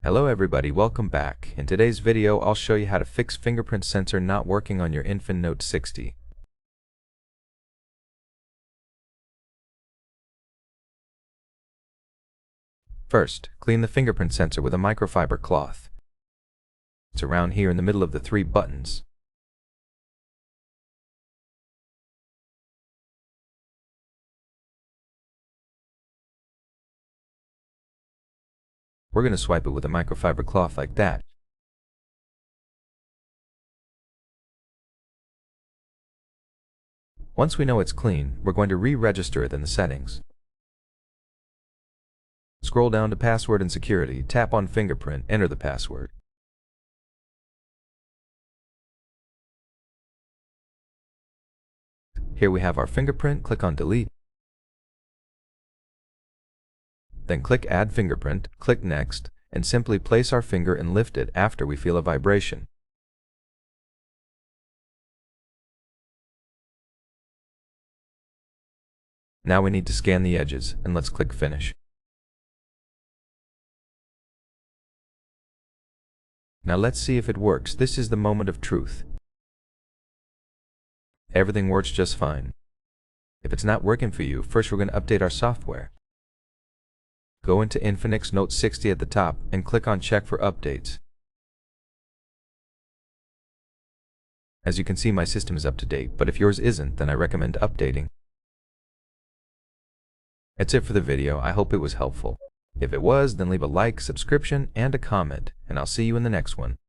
Hello everybody, welcome back. In today's video, I'll show you how to fix fingerprint sensor not working on your INFINIX Note 60. First, clean the fingerprint sensor with a microfiber cloth. It's around here in the middle of the 3 buttons. We're going to swipe it with a microfiber cloth like that. Once we know it's clean, we're going to re-register it in the settings. Scroll down to Password and Security, tap on Fingerprint, enter the password. Here we have our fingerprint, click on Delete. Then click Add Fingerprint, click Next, and simply place our finger and lift it after we feel a vibration. Now we need to scan the edges, and let's click Finish. Now let's see if it works. This is the moment of truth. Everything works just fine. If it's not working for you, first we're going to update our software. Go into INFINIX Note 60 at the top and click on Check for Updates. As you can see, my system is up to date, but if yours isn't, then I recommend updating. That's it for the video. I hope it was helpful. If it was, then leave a like, subscription, and a comment, and I'll see you in the next one.